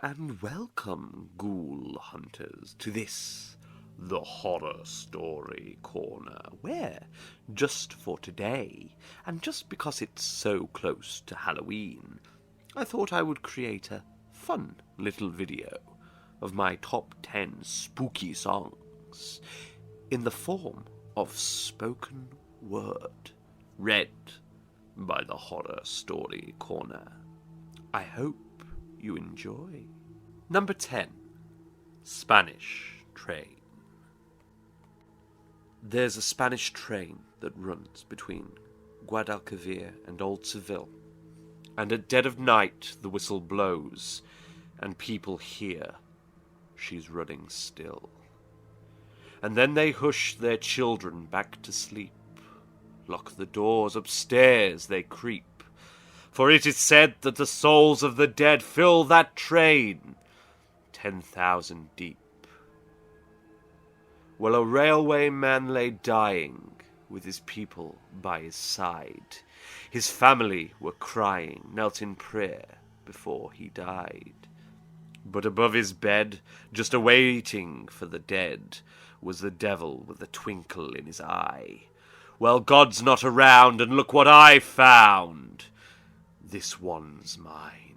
and welcome, ghoul hunters, to this, the Horror Story Corner, where, just for today, and just because it's so close to Halloween, I thought I would create a fun little video of my top 10 spooky songs in the form of spoken word, read by the Horror Story Corner. I hope you enjoy. Number 10. Spanish Train. There's a Spanish train that runs between Guadalquivir and Old Seville, and at dead of night the whistle blows, and people hear she's running still. And then they hush their children back to sleep, lock the doors, upstairs they creep, for it is said that the souls of the dead fill that train 10,000 deep. Well, a railway man lay dying with his people by his side. His family were crying, knelt in prayer before he died. But above his bed, just awaiting for the dead, was the devil with a twinkle in his eye. Well, God's not around, and look what I found. This one's mine.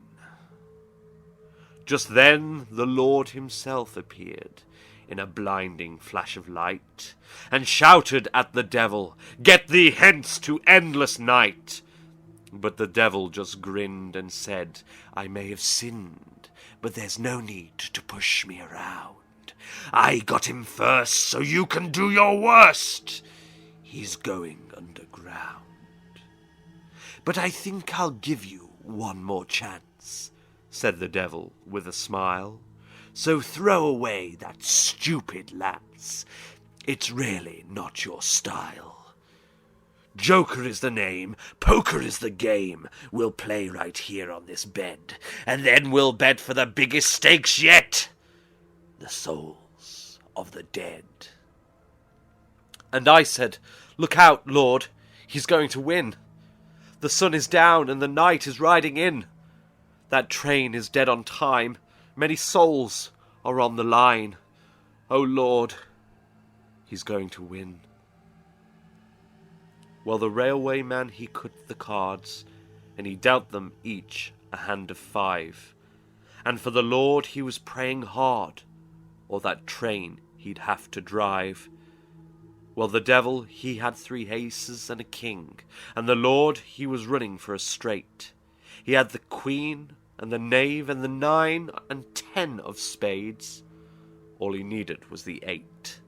Just then the Lord himself appeared in a blinding flash of light, and shouted at the devil, "Get thee hence to endless night!" But the devil just grinned and said, "I may have sinned, but there's no need to push me around. I got him first, so you can do your worst. He's going underground. But I think I'll give you one more chance," said the devil with a smile. "So throw away that stupid lance. It's really not your style. Joker is the name, poker is the game. We'll play right here on this bed, and then we'll bet for the biggest stakes yet, the souls of the dead." And I said, "Look out, Lord, he's going to win. The sun is down and the night is riding in. That train is dead on time. Many souls are on the line. Oh, Lord, he's going to win." Well, the railway man, he cut the cards, and he dealt them each a hand of 5. And for the Lord he was praying hard, or that train he'd have to drive. Well, the devil, he had 3 aces and a king, and the Lord, he was running for a straight. He had the queen, and the knave, and the 9, and 10 of spades. All he needed was the 8.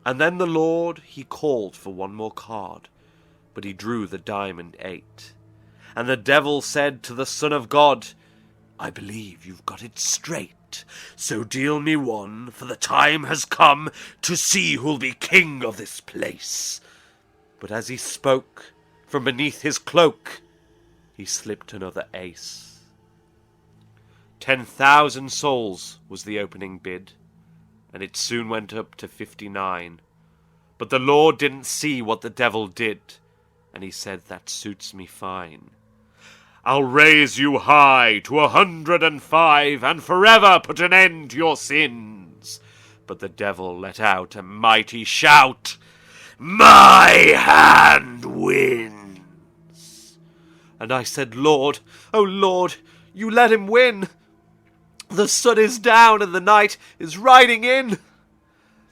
And then the Lord, he called for one more card, but he drew the diamond 8. And the devil said to the Son of God, "I believe you've got it straight, so deal me one, for the time has come to see who'll be king of this place." But as he spoke, from beneath his cloak, he slipped another ace. 10,000 souls was the opening bid, and it soon went up to 59. But the Lord didn't see what the devil did, and he said, "That suits me fine. I'll raise you high to 105, and forever put an end to your sins." But the devil let out a mighty shout, "My hand wins." And I said, "Lord, oh Lord, you let him win. The sun is down and the night is riding in.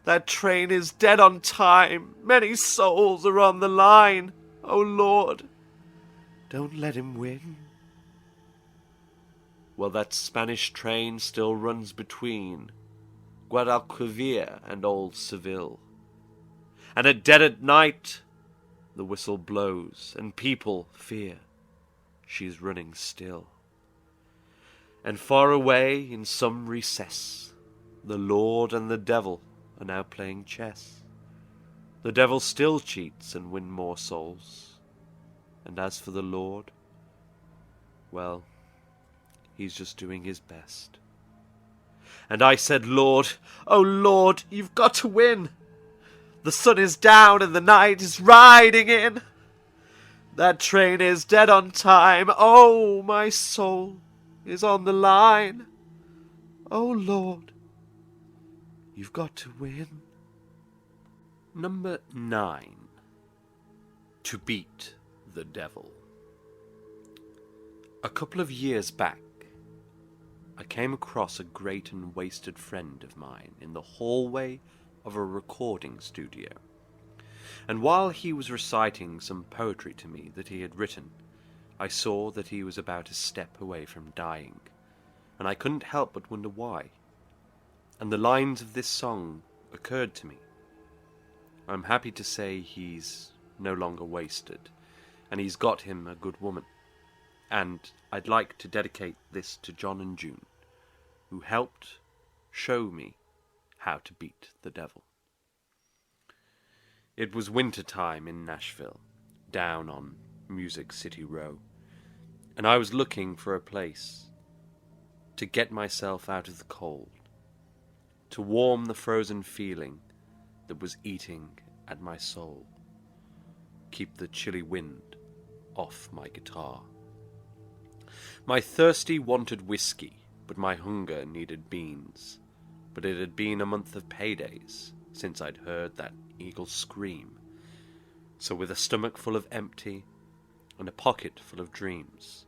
That train is dead on time. Many souls are on the line. Oh Lord, don't let him win." Well, that Spanish train still runs between Guadalquivir and Old Seville. And at dead at night, the whistle blows, and people fear she's running still. And far away in some recess, the Lord and the devil are now playing chess. The devil still cheats and wins more souls. And as for the Lord, well, he's just doing his best. And I said, "Lord, oh Lord, you've got to win. The sun is down and the night is riding in. That train is dead on time. Oh, my soul is on the line. Oh, Lord, you've got to win. Number 9. To beat the devil. A couple of years back, I came across a great and wasted friend of mine in the hallway of a recording studio. And while he was reciting some poetry to me that he had written, I saw that he was about a step away from dying, and I couldn't help but wonder why. And the lines of this song occurred to me. I'm happy to say he's no longer wasted, and he's got him a good woman. And I'd like to dedicate this to John and June, who helped show me how to beat the devil. It was winter time in Nashville, down on Music City Row, and I was looking for a place to get myself out of the cold, to warm the frozen feeling that was eating at my soul, keep the chilly wind off my guitar. My thirsty wanted whiskey, but my hunger needed beans. But it had been a month of paydays since I'd heard that eagle scream. So with a stomach full of empty and a pocket full of dreams,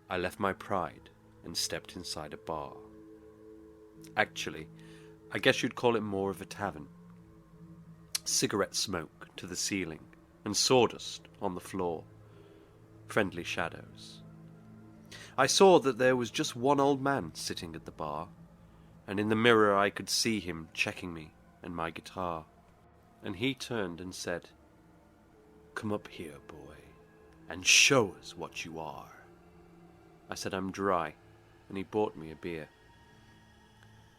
I left my pride and stepped inside a bar. Actually, I guess you'd call it more of a tavern. Cigarette smoke to the ceiling and sawdust on the floor. Friendly shadows. I saw that there was just one old man sitting at the bar, and in the mirror I could see him checking me and my guitar. And he turned and said, "Come up here, boy, and show us what you are." I said I'm dry, and he bought me a beer.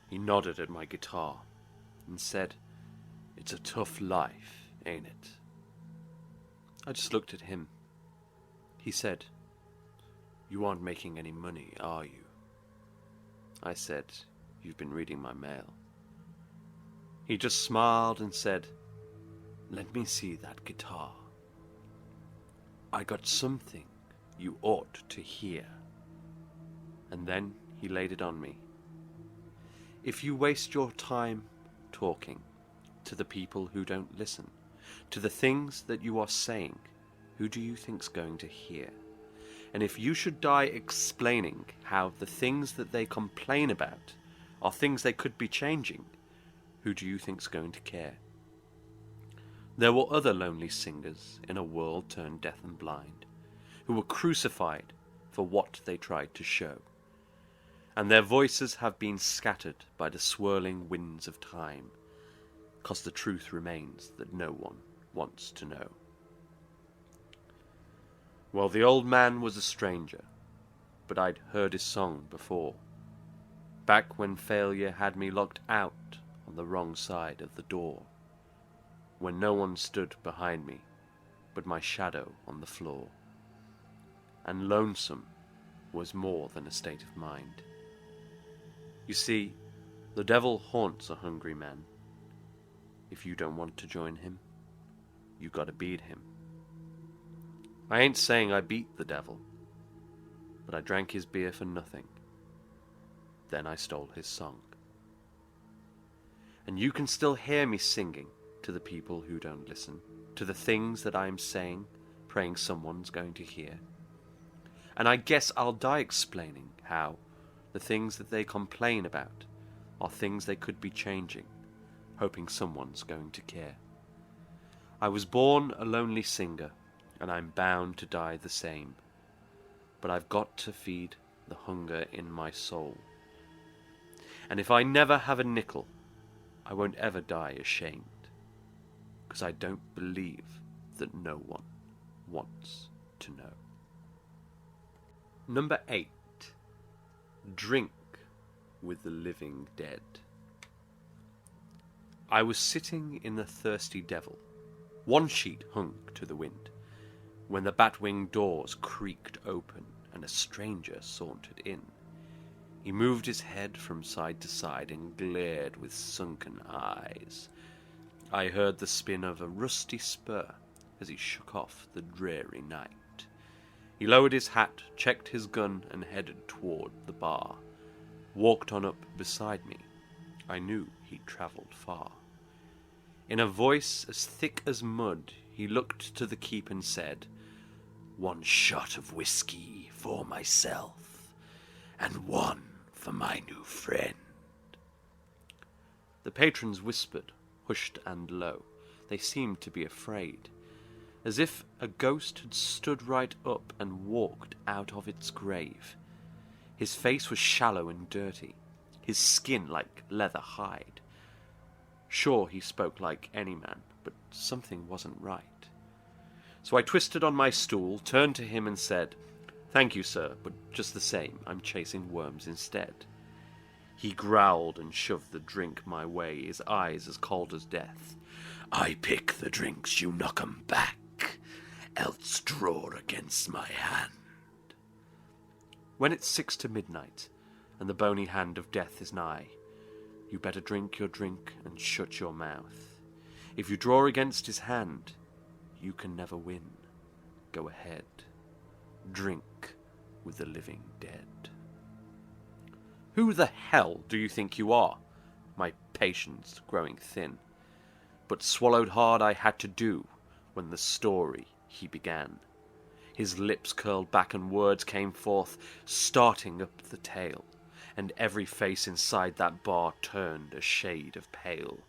He nodded at my guitar and said, "It's a tough life, ain't it?" I just looked at him. He said, "You aren't making any money, are you?" I said, "You've been reading my mail." He just smiled and said, "Let me see that guitar. I got something you ought to hear." And then he laid it on me. If you waste your time talking to the people who don't listen, to the things that you are saying, who do you think's going to hear? And if you should die explaining how the things that they complain about are things they could be changing, who do you think's going to care? There were other lonely singers in a world turned deaf and blind, who were crucified for what they tried to show. And their voices have been scattered by the swirling winds of time, 'cause the truth remains that no one wants to know. Well, the old man was a stranger, but I'd heard his song before, back when failure had me locked out on the wrong side of the door, when no one stood behind me but my shadow on the floor. And lonesome was more than a state of mind. You see, the devil haunts a hungry man. If you don't want to join him, you gotta beat him. I ain't saying I beat the devil, but I drank his beer for nothing. Then I stole his song. And you can still hear me singing to the people who don't listen, to the things that I'm saying, praying someone's going to hear. And I guess I'll die explaining how the things that they complain about are things they could be changing, hoping someone's going to care. I was born a lonely singer, and I'm bound to die the same. But I've got to feed the hunger in my soul. And if I never have a nickel, I won't ever die ashamed, 'cause I don't believe that no one wants to know. Number 8. Drink with the living dead. I was sitting in the Thirsty Devil, one sheet hung to the wind, when the bat-wing doors creaked open and a stranger sauntered in. He moved his head from side to side and glared with sunken eyes. I heard the spin of a rusty spur as he shook off the dreary night. He lowered his hat, checked his gun, and headed toward the bar. walked on up beside me. I knew he'd travelled far. In a voice as thick as mud, he looked to the keep and said, "1 shot of whiskey for myself, and 1 for my new friend." The patrons whispered, hushed and low. They seemed to be afraid, as if a ghost had stood right up and walked out of its grave. His face was shallow and dirty, his skin like leather hide. Sure, he spoke like any man, but something wasn't right. So I twisted on my stool, turned to him and said, "Thank you, sir, but just the same, I'm chasing worms instead." He growled and shoved the drink my way, his eyes as cold as death. "I pick the drinks, you knock 'em back, else draw against my hand." When it's 6 to midnight, and the bony hand of death is nigh, you better drink your drink and shut your mouth. If you draw against his hand, you can never win. Go ahead, drink with the living dead. Who the hell do you think you are? My patience growing thin, but swallowed hard I had to do when the story he began. His lips curled back and words came forth, starting up the tale, and every face inside that bar turned a shade of pale.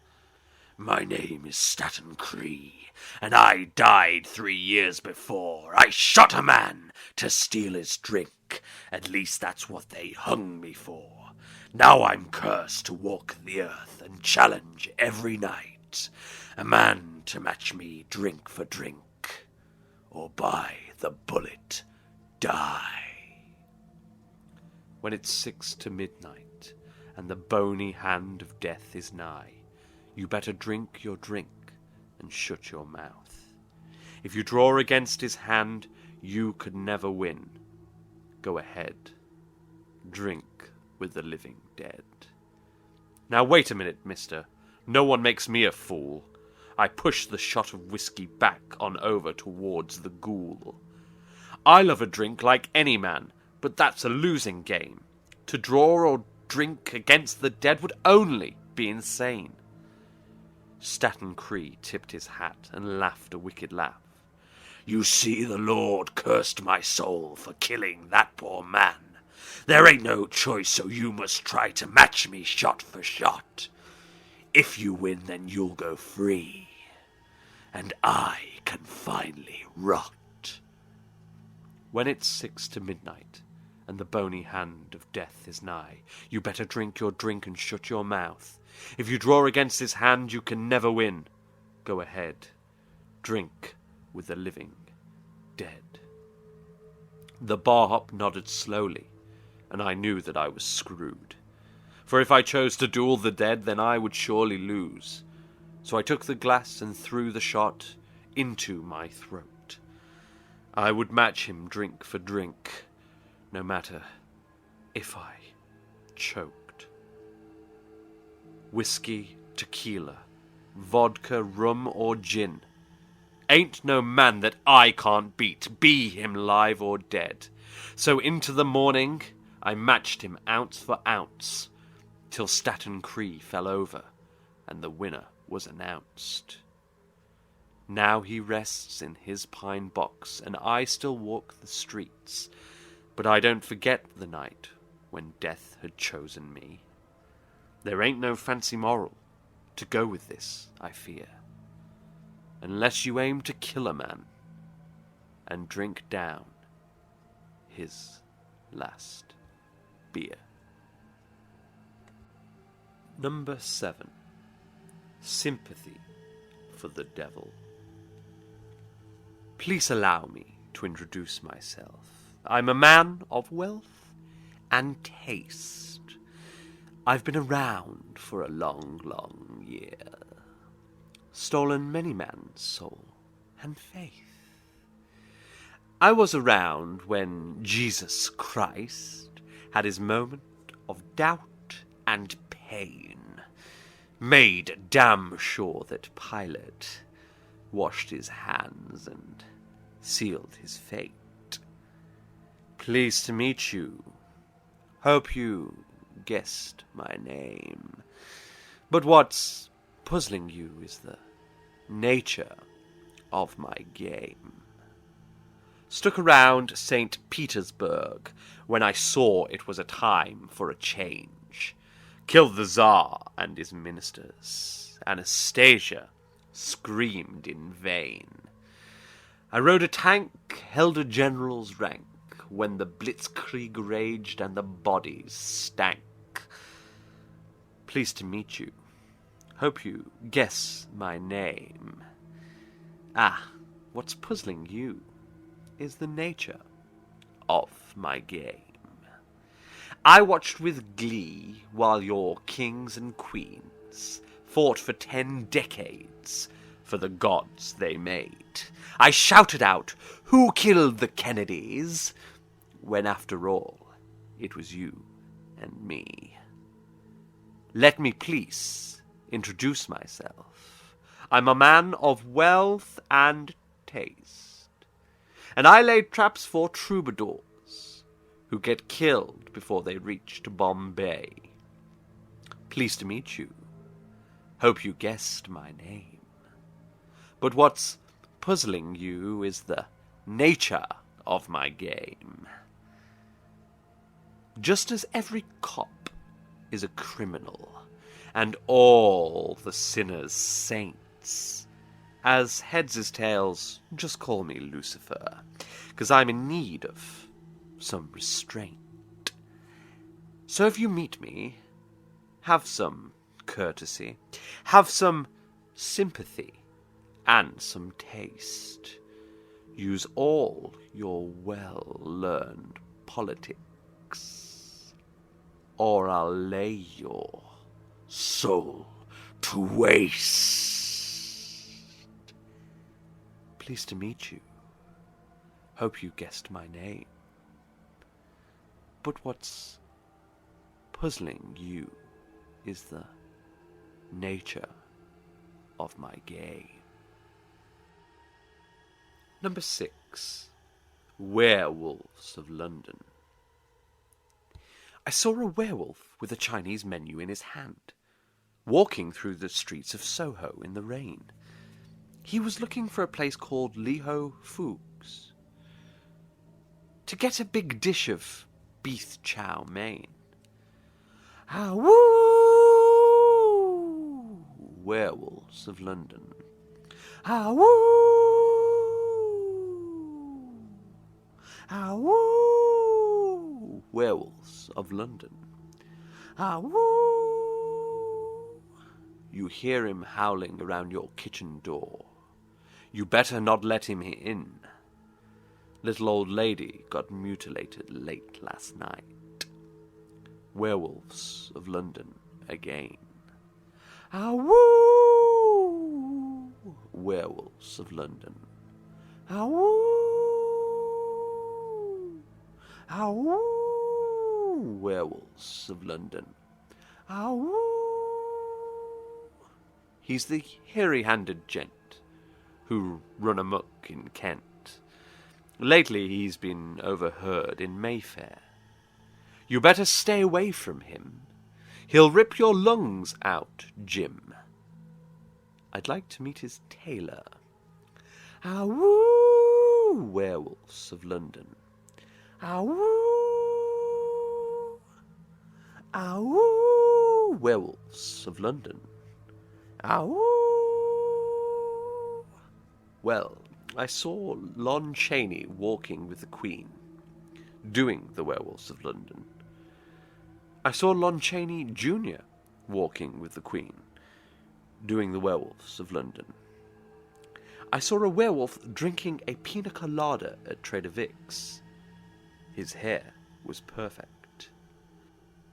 "My name is Staten Cree, and I died 3 years before. I shot a man to steal his drink, at least that's what they hung me for. Now I'm cursed to walk the earth and challenge every night a man to match me drink for drink, or by the bullet die." When it's 6 to midnight, and the bony hand of death is nigh, you better drink your drink and shut your mouth. If you draw against his hand, you could never win. Go ahead, drink with the living dead. Now wait a minute, mister. No one makes me a fool. I push the shot of whiskey back on over towards the ghoul. I love a drink like any man, but that's a losing game. To draw or drink against the dead would only be insane. Staten Cree tipped his hat and laughed a wicked laugh. "You see, the Lord cursed my soul for killing that poor man. There ain't no choice, so you must try to match me shot for shot. If you win, then you'll go free, and I can finally rot." When it's 6 to midnight, and the bony hand of death is nigh, you better drink your drink and shut your mouth. If you draw against his hand, you can never win. Go ahead, drink with the living dead. The bar hop nodded slowly, and I knew that I was screwed. For if I chose to duel the dead, then I would surely lose. So I took the glass and threw the shot into my throat. I would match him drink for drink, no matter if I choked. Whiskey, tequila, vodka, rum, or gin. Ain't no man that I can't beat, be him live or dead. So into the morning I matched him ounce for ounce, till Staten Cree fell over, and the winner was announced. Now he rests in his pine box, and I still walk the streets, but I don't forget the night when death had chosen me. There ain't no fancy moral to go with this, I fear, unless you aim to kill a man and drink down his last beer. Number 7. Sympathy for the Devil. Please allow me to introduce myself. I'm a man of wealth and taste. I've been around for a long, long year, stolen many man's soul and faith. I was around when Jesus Christ had his moment of doubt and pain, made damn sure that Pilate washed his hands and sealed his fate. Pleased to meet you. Hope you guessed my name. But what's puzzling you is the nature of my game. Stuck around St. Petersburg when I saw it was a time for a change. Killed the Tsar and his ministers. Anastasia screamed in vain. I rode a tank, held a general's rank, when the blitzkrieg raged and the bodies stank. Pleased to meet you. Hope you guess my name. What's puzzling you is the nature of my game. I watched with glee while your kings and queens fought for 10 decades for the gods they made. I shouted out, "Who killed the Kennedys?" when after all, it was you and me. Let me please introduce myself. I'm a man of wealth and taste, and I lay traps for troubadours who get killed before they reach to Bombay. Pleased to meet you. Hope you guessed my name. But what's puzzling you is the nature of my game. Just as every cop is a criminal, and all the sinners saints, as heads as tails, just call me Lucifer, 'cause I'm in need of some restraint. So if you meet me, have some courtesy, have some sympathy, and some taste. Use all your well-learned politics, or I'll lay your soul to waste. Pleased to meet you. Hope you guessed my name. But what's puzzling you is the nature of my game. Number 6. Werewolves of London. I saw a werewolf with a Chinese menu in his hand, walking through the streets of Soho in the rain. He was looking for a place called Liho Fugue's to get a big dish of beef chow mein. Woo! Werewolves of London. Woo! Woo! Werewolves of London. Woo! You hear him howling around your kitchen door. You better not let him in. Little old lady got mutilated late last night. Werewolves of London again. Woo! Werewolves of London. Woo! Werewolves of London. He's the hairy-handed gent who run amok in Kent. Lately he's been overheard in Mayfair. You better stay away from him. He'll rip your lungs out, Jim. I'd like to meet his tailor. Werewolves of London. Werewolves of London. Well, I saw Lon Chaney walking with the Queen, doing the Werewolves of London. I saw Lon Chaney Jr. walking with the Queen, doing the Werewolves of London. I saw a werewolf drinking a pina colada at Trader Vic's. His hair was perfect.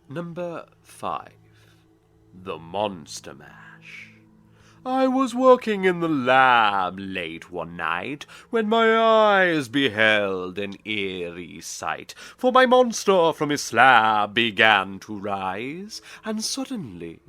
Number 5. The Monster Mash. I was working in the lab late one night when my eyes beheld an eerie sight, for my monster from his slab began to rise, and suddenly,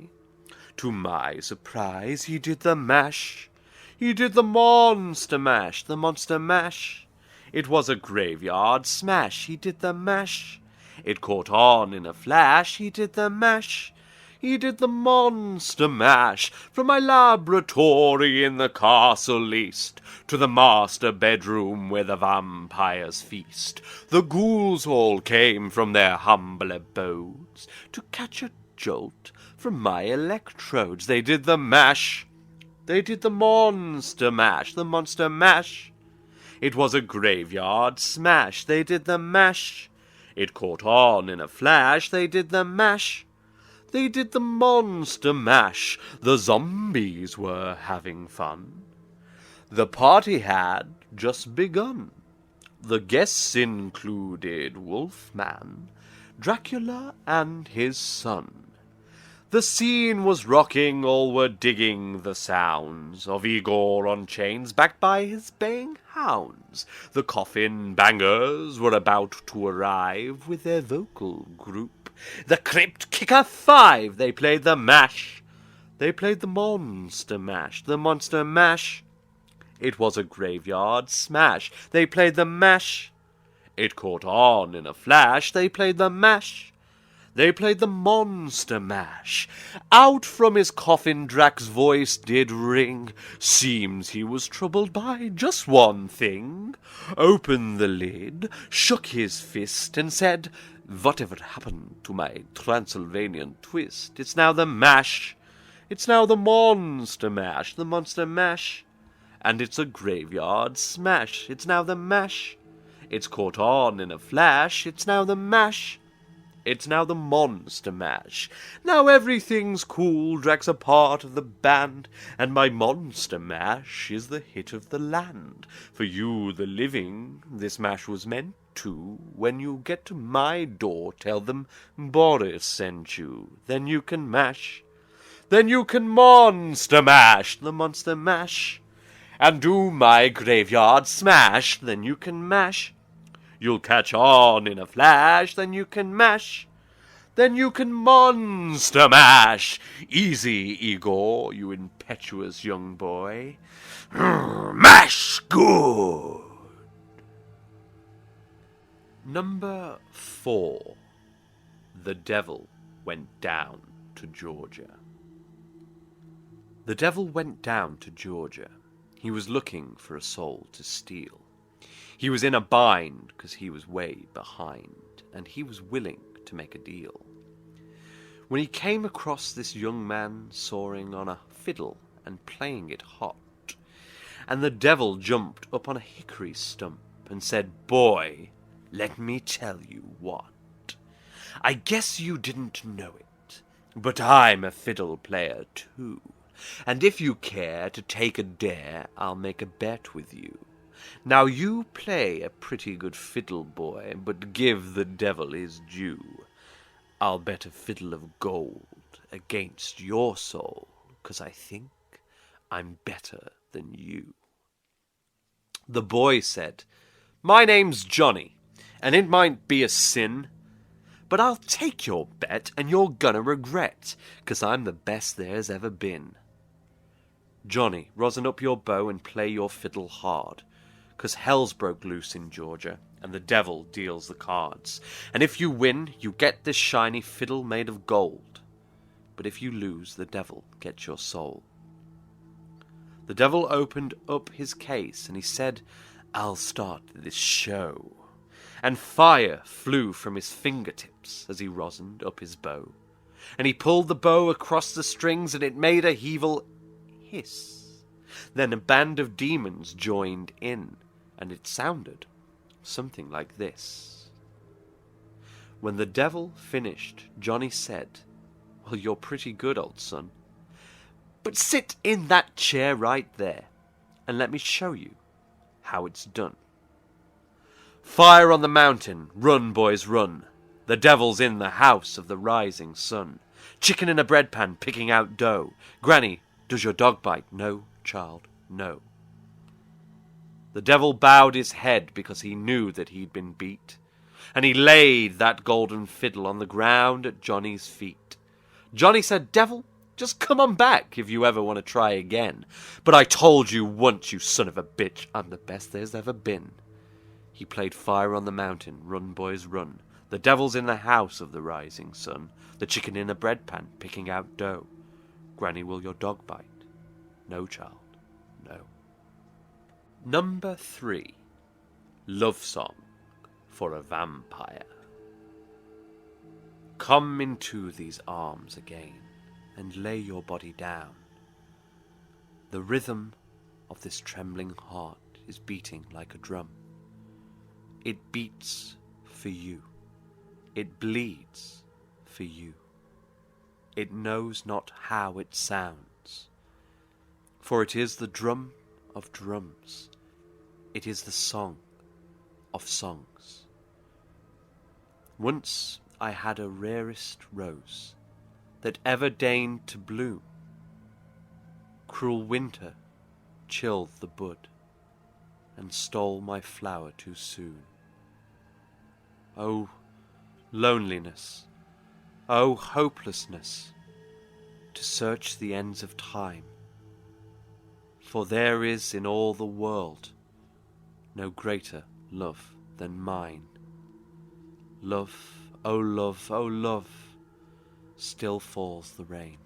to my surprise, he did the mash. He did the monster mash, the monster mash. It was a graveyard smash. He did the mash. It caught on in a flash, he did the mash. He did the monster mash, from my laboratory in the castle east to the master bedroom where the vampires feast. The ghouls all came from their humble abodes to catch a jolt from my electrodes. They did the mash. They did the monster mash, the monster mash. It was a graveyard smash. They did the mash. It caught on in a flash. They did the mash. They did the monster mash. The zombies were having fun. The party had just begun. The guests included Wolfman, Dracula, and his son. The scene was rocking, all were digging the sounds of Igor on chains, backed by his baying hounds. The coffin bangers were about to arrive with their vocal group. The Crypt Kicker 5, they played the mash. They played the monster mash, the monster mash. It was a graveyard smash. They played the mash. It caught on in a flash. They played the mash. They played the monster mash. Out from his coffin Drac's voice did ring. Seems he was troubled by just one thing. Opened the lid, shook his fist, and said, "Whatever happened to my Transylvanian twist? It's now the mash. It's now the monster mash, the monster mash. And it's a graveyard smash. It's now the mash. It's caught on in a flash. It's now the mash. It's now the monster mash. Now everything's cool. Drac's a part of the band, and my monster mash is the hit of the land. For you, the living, this mash was meant to. When you get to my door, tell them Boris sent you. Then you can mash. Then you can monster mash, the monster mash. And do my graveyard smash. Then you can mash. You'll catch on in a flash, then you can mash. Then you can monster mash. Easy, Igor, you impetuous young boy. Mash good. Number 4. The Devil Went Down to Georgia. The devil went down to Georgia. He was looking for a soul to steal. He was in a bind because he was way behind, and he was willing to make a deal. When he came across this young man soaring on a fiddle and playing it hot, and the devil jumped up on a hickory stump and said, "Boy, let me tell you what. I guess you didn't know it, but I'm a fiddle player too, and if you care to take a dare, I'll make a bet with you. Now you play a pretty good fiddle, boy, but give the devil his due. I'll bet a fiddle of gold against your soul, 'cause I think I'm better than you." The boy said, "My name's Johnny, and it might be a sin, but I'll take your bet, and you're gonna regret, 'cause I'm the best there's ever been." "Johnny, rosin up your bow and play your fiddle hard, 'cause hell's broke loose in Georgia, and the devil deals the cards. And if you win, you get this shiny fiddle made of gold. But if you lose, the devil gets your soul." The devil opened up his case, and he said, "I'll start this show." And fire flew from his fingertips as he rosined up his bow. And he pulled the bow across the strings, and it made a evil hiss. Then a band of demons joined in, and it sounded something like this. When the devil finished, Johnny said, "Well, you're pretty good, old son. But sit in that chair right there, and let me show you how it's done. Fire on the mountain, run, boys, run. The devil's in the house of the rising sun. Chicken in a bread pan, picking out dough. Granny, does your dog bite? No, child, no." The devil bowed his head because he knew that he'd been beat, and he laid that golden fiddle on the ground at Johnny's feet. Johnny said, "Devil, just come on back if you ever want to try again. But I told you once, you son of a bitch, I'm the best there's ever been." He played Fire on the Mountain, Run, Boys, Run. The devil's in the house of the rising sun, the chicken in a bread pan picking out dough. Granny, will your dog bite? No, child, no. Number 3. Love Song for a Vampire. Come into these arms again, and lay your body down. The rhythm of this trembling heart is beating like a drum. It beats for you. It bleeds for you. It knows not how it sounds, for it is the drum of drums. It is the song of songs. Once I had a rarest rose that ever deigned to bloom. Cruel winter chilled the bud and stole my flower too soon. Oh, loneliness, oh, hopelessness, to search the ends of time. For there is in all the world no greater love than mine. Love, oh love, oh love, still falls the rain.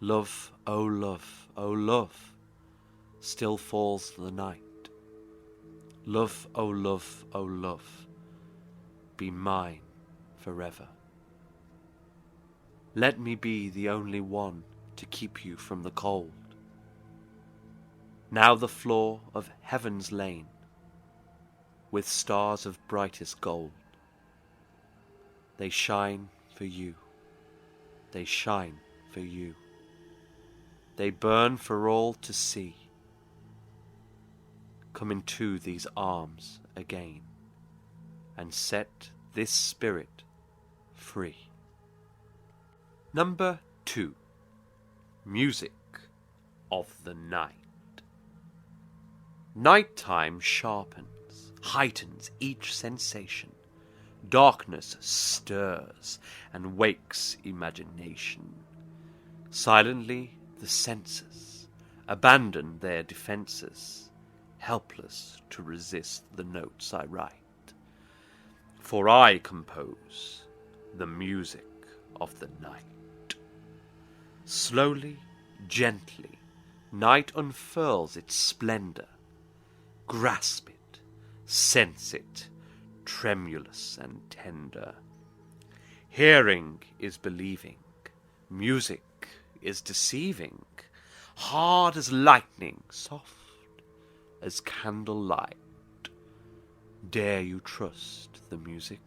Love, oh love, oh love, still falls the night. Love, oh love, oh love, be mine forever. Let me be the only one to keep you from the cold. Now the floor of heaven's lane, with stars of brightest gold. They shine for you, they shine for you. They burn for all to see. Come into these arms again, and set this spirit free. Number 2. Music of the Night. Nighttime sharpens, heightens each sensation. Darkness stirs and wakes imagination. Silently the senses abandon their defenses, helpless to resist the notes I write. For I compose the music of the night. Slowly, gently, night unfurls its splendor. Grasp it, sense it, tremulous and tender. Hearing is believing, music is deceiving, hard as lightning, soft as candlelight. Dare you trust the music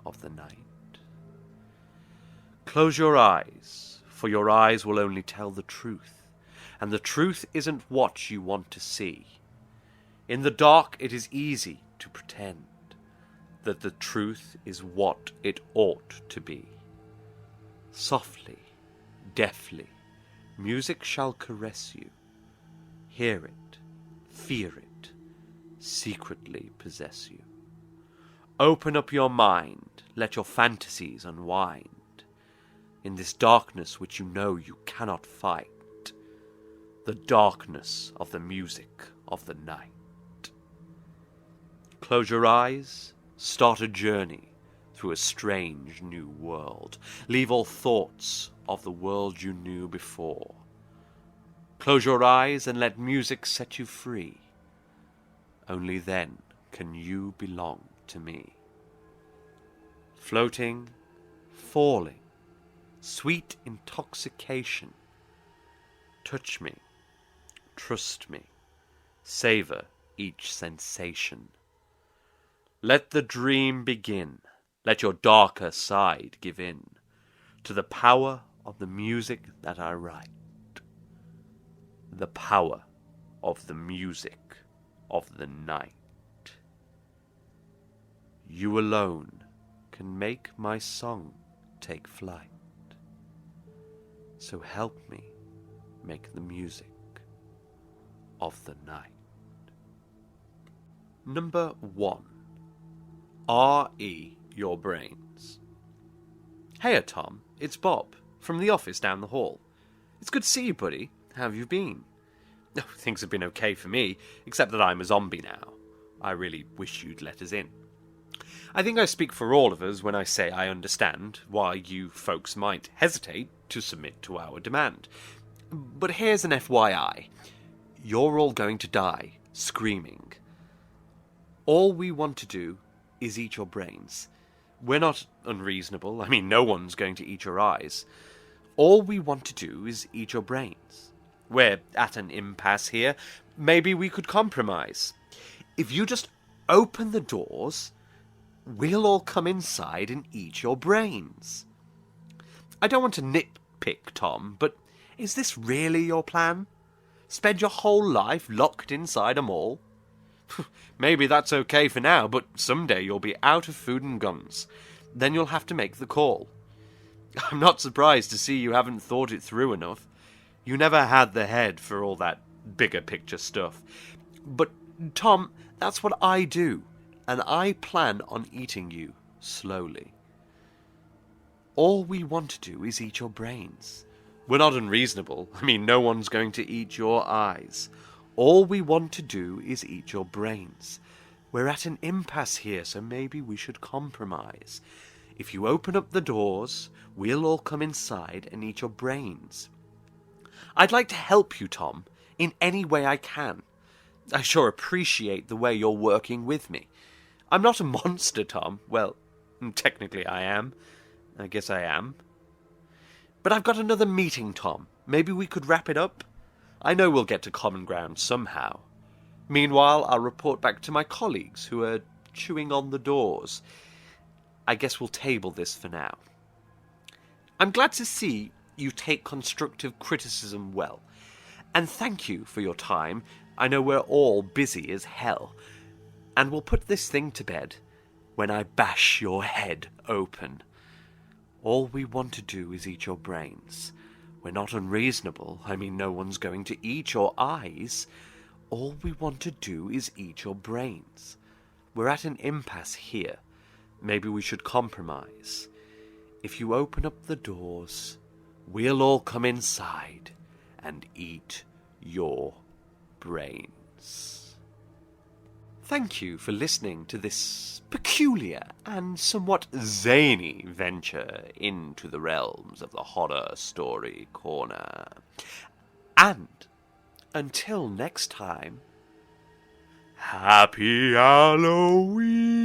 of the night? Close your eyes, for your eyes will only tell the truth, and the truth isn't what you want to see. In the dark it is easy to pretend that the truth is what it ought to be. Softly, deftly, music shall caress you. Hear it, fear it, secretly possess you. Open up your mind, let your fantasies unwind. In this darkness which you know you cannot fight, the darkness of the music of the night. Close your eyes, start a journey through a strange new world. Leave all thoughts of the world you knew before. Close your eyes and let music set you free. Only then can you belong to me. Floating, falling, sweet intoxication. Touch me, trust me, savor each sensation. Let the dream begin, let your darker side give in to the power of the music that I write. The power of the music of the night. You alone can make my song take flight. So help me make the music of the night. Number 1. R.E. your brains. Heya, Tom. It's Bob, from the office down the hall. It's good to see you, buddy. How have you been? Oh, things have been okay for me, except that I'm a zombie now. I really wish you'd let us in. I think I speak for all of us when I say I understand why you folks might hesitate to submit to our demand. But here's an FYI. You're all going to die screaming. All we want to do is eat your brains. We're not unreasonable. I mean, no one's going to eat your eyes. All we want to do is eat your brains. We're at an impasse here. Maybe we could compromise. If you just open the doors, we'll all come inside and eat your brains. I don't want to nitpick, Tom, but is this really your plan? Spend your whole life locked inside a mall? Maybe that's okay for now, but someday you'll be out of food and guns. Then you'll have to make the call. I'm not surprised to see you haven't thought it through enough. You never had the head for all that bigger picture stuff. But, Tom, that's what I do, and I plan on eating you slowly. All we want to do is eat your brains. We're not unreasonable. I mean, no one's going to eat your eyes. All we want to do is eat your brains. We're at an impasse here, so maybe we should compromise. If you open up the doors, we'll all come inside and eat your brains. I'd like to help you, Tom, in any way I can. I sure appreciate the way you're working with me. I'm not a monster, Tom. Well, technically I am. I guess I am. But I've got another meeting, Tom. Maybe we could wrap it up? I know we'll get to common ground somehow. Meanwhile, I'll report back to my colleagues who are chewing on the doors. I guess we'll table this for now. I'm glad to see you take constructive criticism well. And thank you for your time. I know we're all busy as hell. And we'll put this thing to bed when I bash your head open. All we want to do is eat your brains. We're not unreasonable. I mean, no one's going to eat your eyes. All we want to do is eat your brains. We're at an impasse here. Maybe we should compromise. If you open up the doors, we'll all come inside and eat your brains. Thank you for listening to this peculiar and somewhat zany venture into the realms of the horror story corner. And until next time, Happy Halloween!